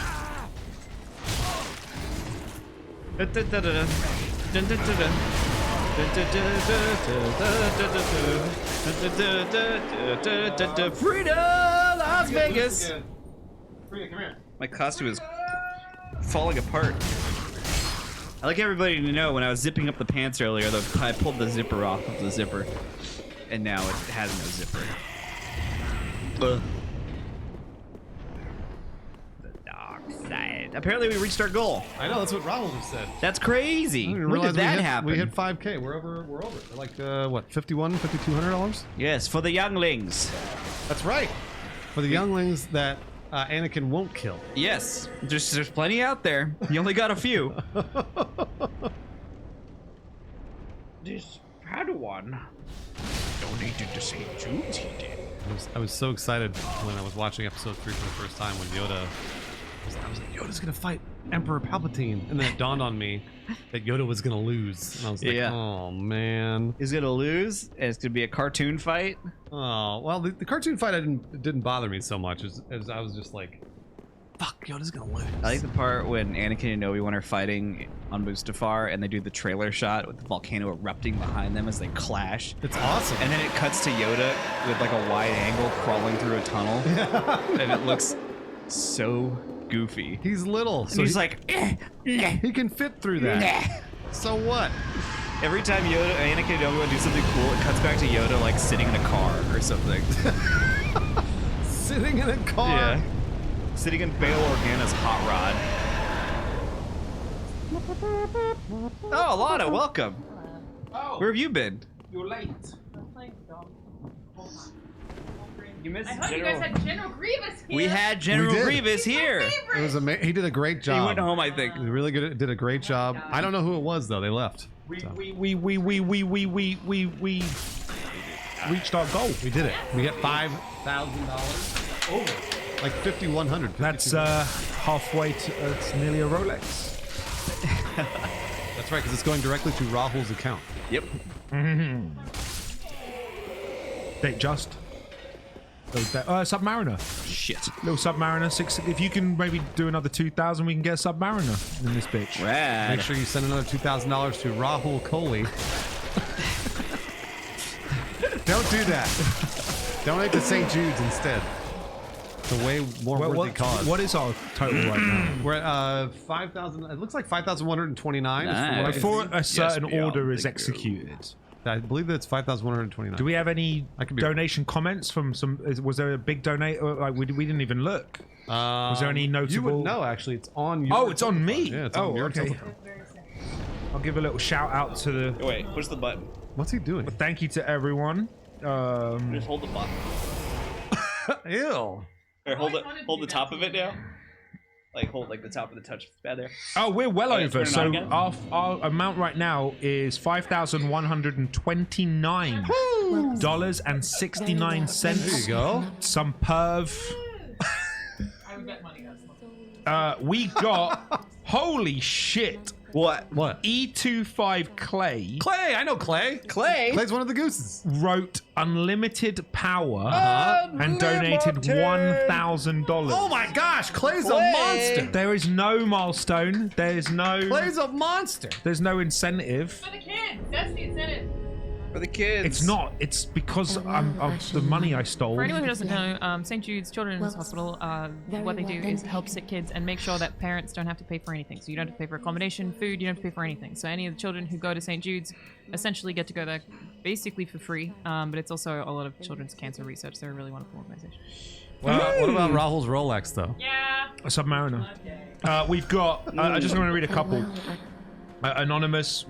Frida, Las Vegas. Frida, come here. My costume is falling apart. I like everybody to know when I was zipping up the pants earlier, I pulled the zipper off of the zipper, and now it has no zipper. The dark side. Apparently, we reached our goal. I know, that's what Rahul just said. That's crazy. I didn't When realize did that we happen? hit 5K. We're over. We're like what? $5,200? Yes, for the younglings. That's right. For the younglings that Anakin won't kill. Yes, there's plenty out there. You only got a few. This Padawan donated to St. Jude's, he did. I was so excited when I was watching episode 3 for the first time when Yoda. I was like, Yoda's gonna fight Emperor Palpatine, and then it dawned on me that Yoda was gonna lose, and I was like, Yeah. oh man. He's gonna lose, and it's gonna be a cartoon fight. Oh well, the cartoon fight didn't bother me so much as I was just like, fuck, Yoda's gonna lose. I like the part when Anakin and Obi-Wan are fighting on Mustafar, and they do the trailer shot with the volcano erupting behind them as they clash. It's awesome. And then it cuts to Yoda with like a wide angle crawling through a tunnel, and it looks so goofy. He's little, so He's like, he can fit through that. So what? every time Anakin and Obi-Wan do something cool, it cuts back to Yoda like sitting in a car or something. Sitting in a car. Yeah. Sitting in Bail Organa's hot rod. Oh, Lana, welcome. Oh, Where have you been? you're late. You missed I thought you guys had General Grievous here. We had General We did. Grievous here. It was he did a great job. He went home, I think. He really good. Did a great job. I don't know who it was though. They left. We So. reached our goal. We did it. We hit $5,000 over, like 5,100. That's halfway to. It's nearly a Rolex. That's right, because it's going directly to Rahul's account. Yep. They just. Submariner. Shit. Little Submariner. 6. If you can maybe do another 2,000, we can get a Submariner in this bitch. Rad. Make sure you send another $2,000 to Rahul Kohli. Don't do that. Donate to St. Jude's instead. It's a way more worthy cause. What is our total right now? We're at 5,000. It looks like 5,129. Nice. Before a certain beyond order the is executed. I believe that's 5,129. Do we have any I could be donation comments from some? Was there a big donate? Like we didn't even look. Was there any You notable? would know, actually. It's on your. Oh, it's on me. Yeah, it's on your okay. telephone. I'll give a little shout out to the. Wait, push the button. What's he doing? Thank you to everyone. Just hold the button. Ew. Or hold the top of it now. Like hold like the top of the touchpad there. Oh, we're well Oh, over. turn it on So again? our amount right now is $5,129.69. There you go. Some perv. I would bet money that's We got holy shit. What? What? E25 Clay Clay. I know Clay. Clay? Clay's one of the gooses. wrote unlimited power and donated Unlimited. $1,000. Oh my gosh, Clay's a monster. There is no milestone. There's no. Clay's a monster. There's no incentive. For the kids. That's the incentive. For the kids. It's not. It's because of the money I stole. For anyone who doesn't know, St. Jude's Children's Hospital, what they do is help sick kids and make sure that parents don't have to pay for anything. So you don't have to pay for accommodation, food, you don't have to pay for anything. So any of the children who go to St. Jude's essentially get to go there basically for free. But it's also a lot of children's cancer research. They're a really wonderful organization. What about Rahul's Rolex, though? Yeah. A Submariner. We've got. I just want to read a couple. Anonymous.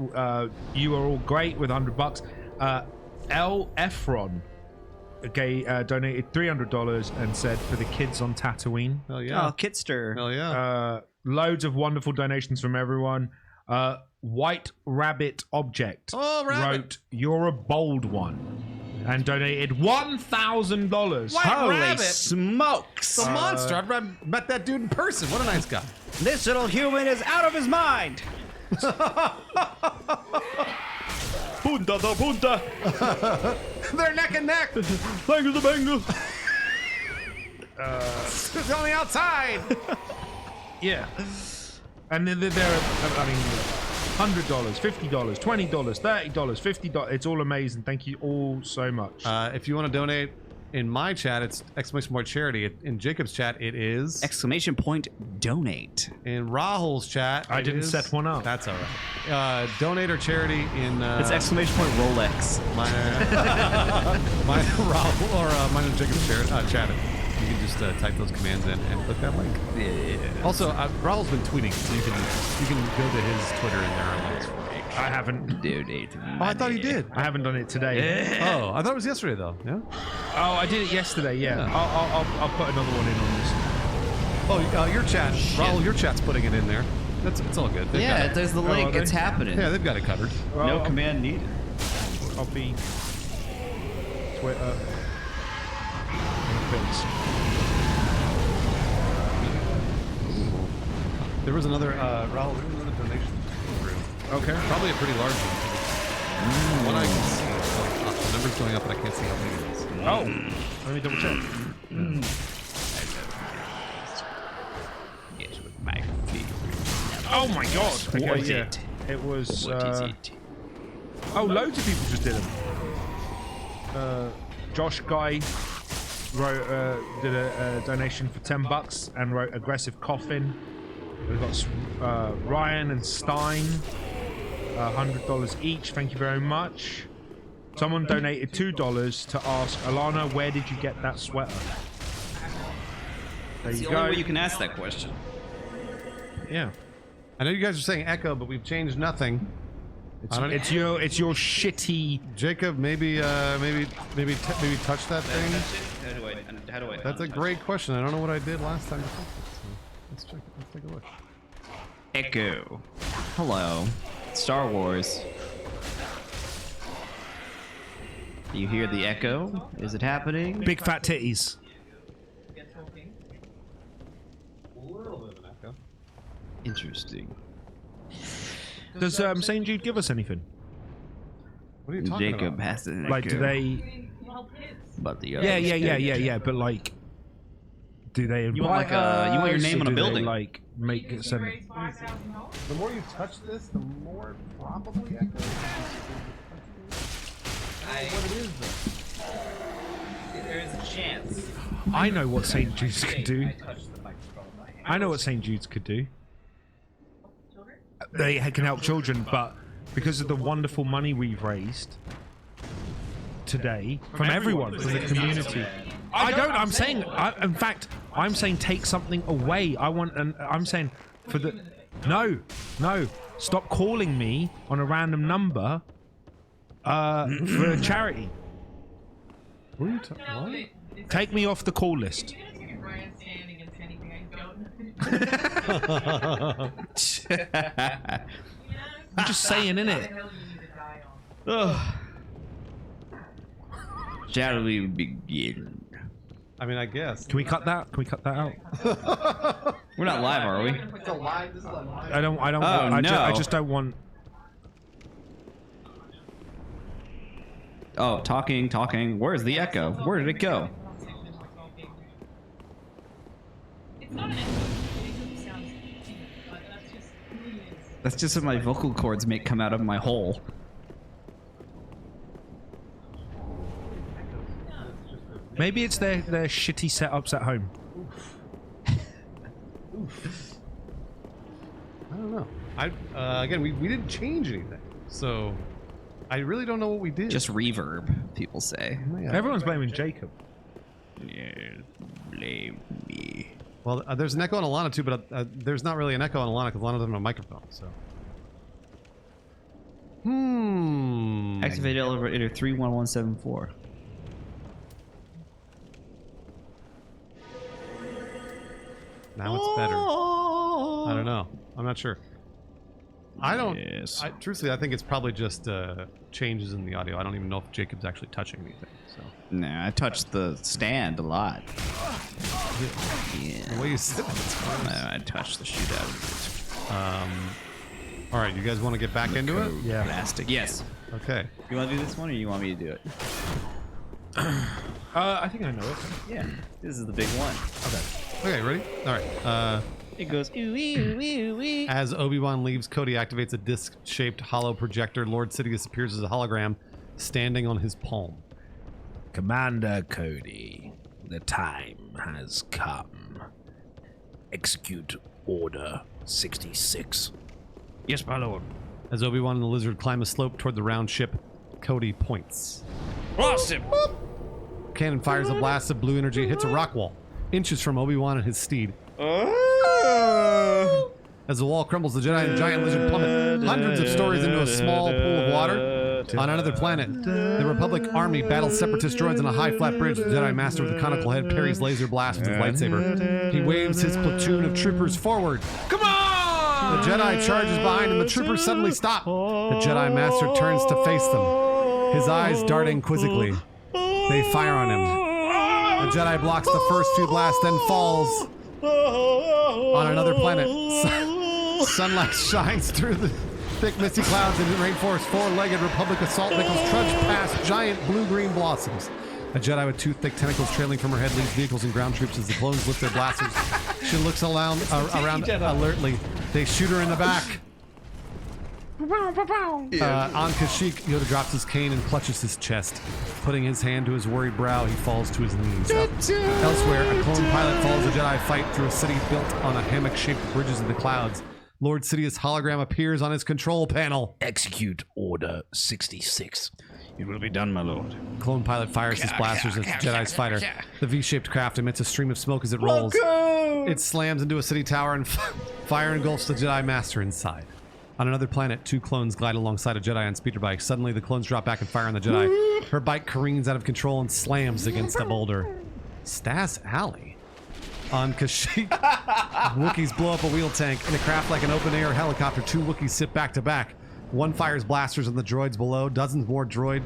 You are all great with $100. L. Efron donated $300 and said for the kids on Tatooine. Hell yeah. Oh, Kitster. Hell yeah. Loads of wonderful donations from everyone. White Rabbit Object Oh, Rabbit. wrote, "You're a bold one," and donated $1,000. Holy Rabbit. smokes. It's a monster. I've met that dude in person. What a nice guy. This little human is out of his mind. Punta da punta. They're neck and neck. Banger the banger. It's on the outside. Yeah. And then there are, I mean, $100, $50, $20, $30, $50. It's all amazing. Thank you all so much. If you want to donate, in my chat, it's !charity. In Jacob's chat, it is. !donate. In Rahul's chat, I it didn't is- set one up. That's all right. Donate or charity in. It's !Rolex. Mine Rahul or mine and Jacob's chat. You can just type those commands in and click that link. Yeah. Also, Rahul's been tweeting, so you can go to his Twitter and there are links for you. I haven't. Donate. Oh, I thought he did. I haven't done it today. Oh, I thought it was yesterday though. Yeah. Oh, I did it yesterday. Yeah. I'll put another one in on this. Oh, your chat, Rahul, your chat's putting it in there. It's all good. They've got Yeah, it. there's the link. okay. It's happening. Yeah, they've got it covered. No command needed. Copy. Twitter. And Face. There was another Rahul. There was another donation through. Okay. Probably a pretty large one. From what I can see, the number's going up, but I can't see how big it is. Oh, let me double check. Yes, with my feet. Oh my god. Okay, What is yeah. it? It was. What is it? Oh, loads of people just did them. Josh Guy did a donation for $10 and wrote aggressive coffin. We've got Ryan and Stein, $100 each. Thank you very much. Someone donated $2 to ask Alana, where did you get that sweater? There It's you the only go. way you can ask that question. Yeah, I know you guys are saying echo, but we've changed nothing. it's your shitty. Jacob, maybe touch that thing. How do I? That's a great question. I don't know what I did last time. Let's check. Let's take a look. Echo. Hello. Star Wars. Do you hear the echo? Is it happening? Big fat titties. Interesting. Does St. Jude give us anything? What are you talking Jacob about? has an Like, echo. do they? Well, kids. but the Yeah. But like, do they invite You want you want your name on a building? Like make it some. The more you touch this, the more it probably echoes. What it is, though. There is a chance. I know what St. Jude's could do. I know what St. Jude's could do. They can help children, but because of the wonderful money we've raised today from everyone, from the community. I'm saying. In fact, I'm saying take something away. I'm saying for the. No. Stop calling me on a random number. For a charity. What are you talking? What? Take me off the call list. I'm just saying, innit? Shall we begin? I mean, I guess. Can we cut that? Can we cut that out? We're not live, are we? It's a live. This is a live. I don't. Oh, I no. just don't want. Oh, talking. Where's the echo? Where did it go? It's not an echo. It sounds, but that's just who he is. That's just what my vocal cords make come out of my hole. Maybe it's their shitty setups at home. I don't know. Again, we didn't change anything, so I really don't know what we did. Just reverb, people say. Yeah. Everyone's blaming Jacob. Yeah, blame me. Well, there's an echo on Alana too, but there's not really an echo on Alana because Alana doesn't have a microphone. So. Activate elevator 31174. Now it's better. I don't know. I'm not sure. I don't. Yes. Truthfully, I think it's probably just changes in the audio. I don't even know if Jacob's actually touching anything. So. Nah, I touched the stand a lot. Yeah. The way you sit, I touched the shit out of all right, you guys want to get back into it? Yeah. plastic. Yes. Okay. You want to do this one, or you want me to do it? I think I know it. Yeah. This is the big one. Okay, ready? All right. It goes ooh ooh ooh ooh. As Obi-Wan leaves, Cody activates a disc-shaped hollow projector. Lord Sidious appears as a hologram, standing on his palm. Commander Cody, the time has come. Execute Order 66. Yes, my lord. As Obi-Wan and the lizard climb a slope toward the round ship, Cody points. Lost him. Cannon fires a blast of blue energy, hits a rock wall, inches from Obi-Wan and his steed. As the wall crumbles, the Jedi and giant lizard plummet hundreds of stories into a small pool of water. On another planet, the Republic army battles separatist droids on a high flat bridge. The Jedi Master with a conical head parries laser blast with his lightsaber. He waves his platoon of troopers forward. Come on! The Jedi charges behind him. The troopers suddenly stop. The Jedi Master turns to face them, his eyes darting quizzically. They fire on him. The Jedi blocks the first few blasts, then falls. On another planet, sunlight shines through the thick misty clouds in the rainforest. Four-legged Republic assault vehicles trudge past giant blue-green blossoms. A Jedi with two thick tentacles trailing from her head leads vehicles and ground troops as the clones lift their blasters. She looks around alertly. They shoot her in the back. On Kashyyyk, Yoda drops his cane and clutches his chest. Putting his hand to his worried brow, he falls to his knees. Elsewhere, a clone pilot follows a Jedi fight through a city built on a hammock-shaped bridges in the clouds. Lord Sidious' hologram appears on his control panel. Execute Order 66. It will be done, my lord. Clone pilot fires his blasters at the Jedi's fighter. The V-shaped craft emits a stream of smoke as it rolls. It slams into a city tower and fire engulfs the Jedi Master inside. On another planet, two clones glide alongside a Jedi on speeder bikes. Suddenly, the clones drop back and fire on the Jedi. Her bike careens out of control and slams against a boulder. Stas Alley. On Kashyyyk, Wookiees blow up a wheel tank. In a craft like an open-air helicopter, two Wookiees sit back-to-back. One fires blasters on the droids below. Dozens more droid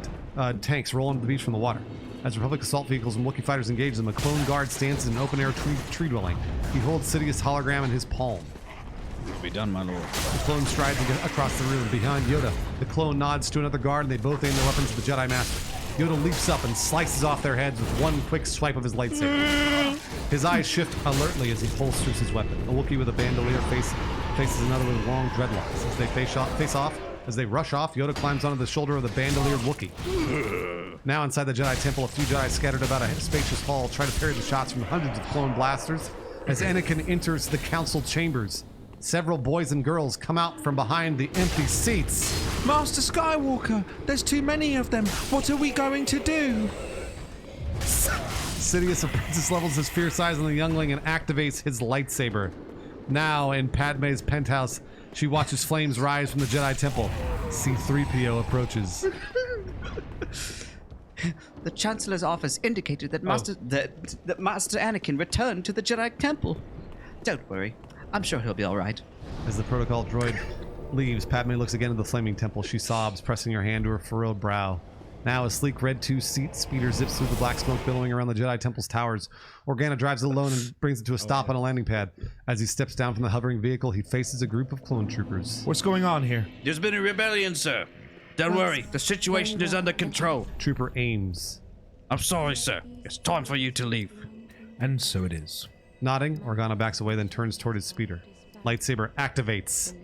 tanks roll into the beach from the water. As Republic assault vehicles and Wookiee fighters engage them, a clone guard stands in an open-air tree dwelling. He holds Sidious' hologram in his palm. It will be done, my lord. The clone strides across the room. Behind Yoda, the clone nods to another guard, and they both aim their weapons at the Jedi Master. Yoda leaps up and slices off their heads with one quick swipe of his lightsaber. His eyes shift alertly as he holsters his weapon. A Wookiee with a bandolier faces another with long dreadlocks. As they as they rush off, Yoda climbs onto the shoulder of the bandoliered Wookiee. Now inside the Jedi Temple, a few Jedi scattered about a spacious hall try to parry the shots from hundreds of clone blasters. As Anakin enters the council chambers, several boys and girls come out from behind the empty seats. Master Skywalker, there's too many of them. What are we going to do? Sidious apprentice levels his fierce eyes on the youngling and activates his lightsaber. Now in Padme's penthouse, she watches flames rise from the Jedi Temple. C-3PO approaches. The Chancellor's office indicated that Master Anakin returned to the Jedi Temple. Don't worry. I'm sure he'll be all right. As the protocol droid leaves, Padme looks again at the flaming temple. She sobs, pressing her hand to her furrowed brow. Now, a sleek red two-seat speeder zips through the black smoke billowing around the Jedi Temple's towers. Organa drives it alone and brings it to a stop on a landing pad. As he steps down from the hovering vehicle, he faces a group of clone troopers. What's going on here? There's been a rebellion, sir. Don't worry, the situation is under control. Trooper Ames. I'm sorry, sir. It's time for you to leave. And so it is. Nodding, Organa backs away, then turns toward his speeder. Lightsaber activates.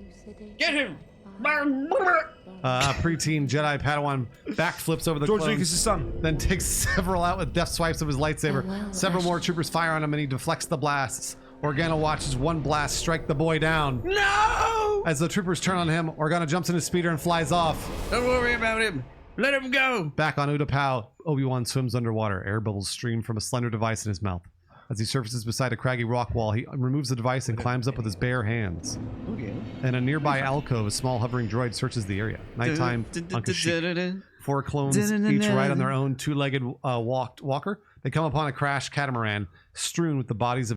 Get him! Preteen Jedi Padawan backflips over the George clones, Lucas' son. then takes several out with deft swipes of his lightsaber. Several more troopers fire on him and he deflects the blasts. Organa watches one blast strike the boy down. No! As the troopers turn on him, Organa jumps in his speeder and flies off. Don't worry about him. Let him go. Back on Utapau, Obi-Wan swims underwater. Air bubbles stream from a slender device in his mouth. As he surfaces beside a craggy rock wall, he removes the device and climbs up with his bare hands. Okay. In a nearby alcove, a small hovering droid searches the area. Nighttime on Kashyyyk. 4 clones, each ride on their own two-legged walker. They come upon a crashed catamaran strewn with the bodies of